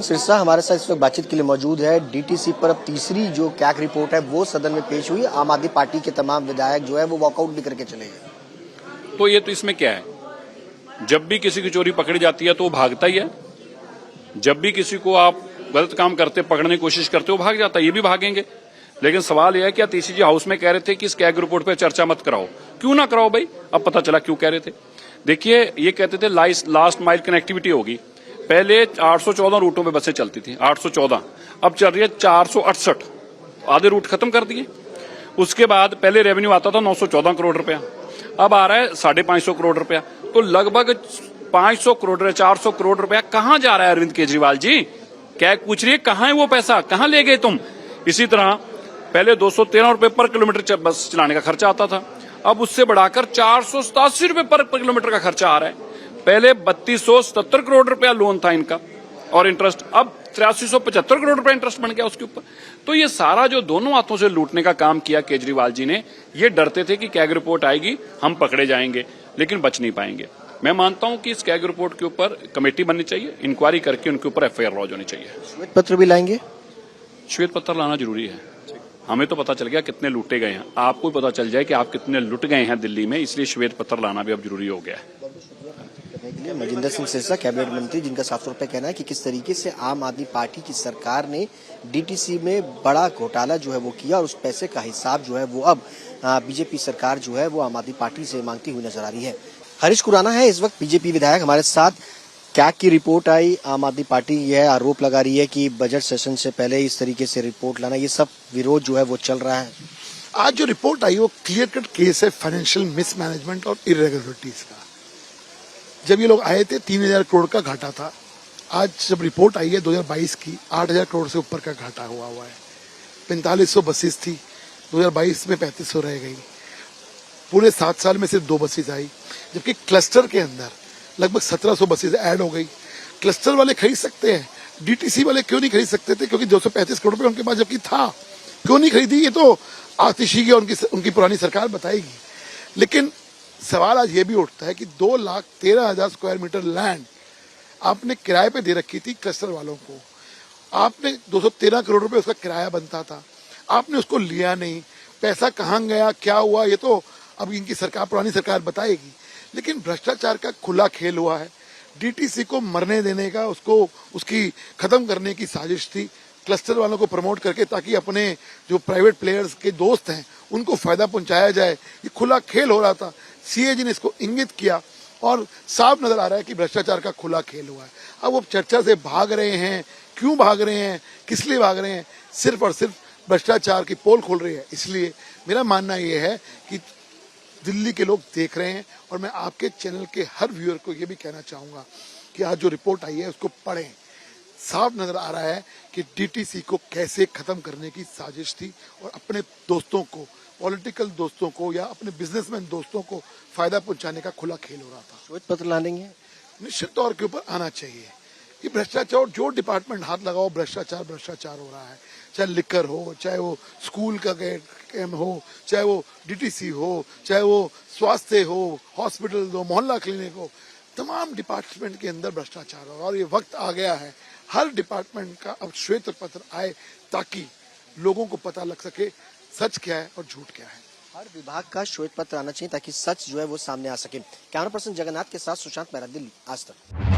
सिरसा हमारे साथ इस वक्त बातचीत के लिए मौजूद है। डीटीसी पर अब तीसरी जो कैग रिपोर्ट है वो सदन में पेश हुई। आम आदमी पार्टी के तमाम विधायक जो है वो वॉकआउट भी करके चले गए। तो ये तो इसमें क्या है, जब भी किसी की चोरी पकड़ी जाती है तो वो भागता ही है। जब भी किसी को आप गलत काम करते पकड़ने की कोशिश करते हो भाग जाता है, ये भी भागेंगे। लेकिन सवाल यह है कि तीसरी हाउस में कह रहे थे कि इस कैग रिपोर्ट पर चर्चा मत कराओ। क्यों ना कराओ भाई, अब पता चला क्यों कह रहे थे। देखिए, ये कहते थे लास्ट माइल कनेक्टिविटी होगी। पहले 814 रूटों पे बसें चलती थी, 814, अब चल रही है 468। आधे रूट खत्म कर दिए। उसके बाद पहले रेवेन्यू आता था 914 करोड़ रुपया, अब आ रहा है 550 करोड़ रुपया। तो लगभग 500 करोड़ 400 करोड़ रुपया कहां जा रहा है अरविंद केजरीवाल जी? क्या पूछ रही है, कहां है वो पैसा, कहां ले गए तुम? इसी तरह पहले 213 रुपए पर किलोमीटर बस चलाने का खर्चा आता था, अब उससे बढ़ाकर 487 रुपए पर किलोमीटर का खर्चा आ रहा है। पहले 3277 करोड़ रुपया लोन था इनका और इंटरेस्ट, अब 8375 करोड़ रुपया इंटरेस्ट बन गया उसके ऊपर। तो ये सारा जो दोनों हाथों से लूटने का काम किया केजरीवाल जी ने, ये डरते थे कि कैग रिपोर्ट आएगी हम पकड़े जाएंगे, लेकिन बच नहीं पाएंगे। मैं मानता हूं कि इस कैग रिपोर्ट के ऊपर कमेटी बननी चाहिए, इंक्वायरी करके उनके ऊपर एफआईआर लॉन्च होनी चाहिए। श्वेत पत्र भी लाएंगे? श्वेत पत्र लाना जरूरी है। हमें तो पता चल गया कितने लूटे गए हैं, आपको भी पता चल जाए कि आप कितने लुट गए हैं दिल्ली में, इसलिए श्वेत पत्र लाना भी अब जरूरी हो गया है। मजिंदर सिंह सिरसा कैबिनेट मंत्री, जिनका साफ तौर पर कहना है कि किस तरीके से आम आदमी पार्टी की सरकार ने डीटीसी में बड़ा घोटाला जो है वो किया और उस पैसे का हिसाब जो है वो अब बीजेपी सरकार जो है वो आम आदमी पार्टी से मांगती हुई नजर आ रही है। हरीश खुराना है इस वक्त बीजेपी विधायक हमारे साथ। कैग की रिपोर्ट आई, आम आदमी पार्टी यह आरोप लगा रही है कि बजट सेशन से पहले इस तरीके से रिपोर्ट लाना, ये सब विरोध जो है वो चल रहा है। आज जो रिपोर्ट आई वो क्लियर कट केस है फाइनेंशियल मिसमैनेजमेंट और इरेगुलरिटीज का। जब ये लोग आए थे 3000 करोड़ का घाटा था, आज जब रिपोर्ट आई है 2022 की 8000 करोड़ से ऊपर का घाटा हुआ है। 4500 बसेस थी, 2022 में 3500 रह गई। पूरे 7 साल में सिर्फ 2 बसेस आई, जबकि क्लस्टर के अंदर लगभग 1700 बसेस ऐड हो गई। क्लस्टर वाले खरीद सकते हैं, डीटीसी वाले क्यों नहीं खरीद सकते थे? क्योंकि 235 करोड़ रुपए उनके पास जबकि था, क्यों नहीं खरीदी? ये तो आतिशी की उनकी पुरानी सरकार बताएगी। लेकिन सवाल आज ये भी उठता है कि 2,13,000 स्क्वायर मीटर लैंड आपने किराए पे दे रखी थी क्लस्टर वालों को। आपने 213 करोड़ रुपए उसका किराया बनता था, आपने उसको लिया नहीं। पैसा कहाँ गया, क्या हुआ, ये तो अब इनकी सरकार, पुरानी सरकार बताएगी। लेकिन भ्रष्टाचार का खुला खेल हुआ है। डीटीसी को मरने देने का, उसकी खत्म करने की साजिश थी, क्लस्टर वालों को प्रमोट करके, ताकि अपने जो प्राइवेट प्लेयर्स के दोस्त हैं उनको फायदा पहुंचाया जाए। ये खुला खेल हो रहा था। सीएजी ने इसको इंगित किया और साफ नजर आ रहा है कि भ्रष्टाचार का खुला खेल हुआ है। अब वो चर्चा से भाग रहे हैं। क्यों भाग रहे हैं, किस लिए भाग रहे हैं? सिर्फ और सिर्फ भ्रष्टाचार की पोल खोल रही है। इसलिए मेरा मानना यह है कि दिल्ली के लोग देख रहे हैं और मैं आपके चैनल के हर व्यूअर को यह भी कहना चाहूंगा कि आज जो रिपोर्ट आई है उसको पढ़ें। साफ नजर आ रहा है कि डीटीसी को कैसे खत्म करने की साजिश थी और अपने दोस्तों को, पॉलिटिकल दोस्तों को या अपने बिजनेसमैन दोस्तों को फायदा पहुंचाने का खुला खेल हो रहा था। श्वेत पत्र लाएंगे? निश्चित तौर के ऊपर आना चाहिए। ये भ्रष्टाचार, जो डिपार्टमेंट हाथ लगाओ भ्रष्टाचार हो रहा है। चाहे लिकर हो, चाहे वो स्कूल का कैम हो, चाहे वो डीटीसी हो, चाहे वो स्वास्थ्य हो, हॉस्पिटल हो, मोहल्ला क्लिनिक हो, तमाम डिपार्टमेंट के अंदर भ्रष्टाचार हो। और ये वक्त आ गया है हर डिपार्टमेंट का अब श्वेत पत्र आए, ताकि लोगों को पता लग सके सच क्या है और झूठ क्या है। हर विभाग का श्वेत पत्र आना चाहिए ताकि सच जो है वो सामने आ सके। कैमरा पर्सन जगन्नाथ के साथ सुशांत मेहरा, दिल्ली, आज तक।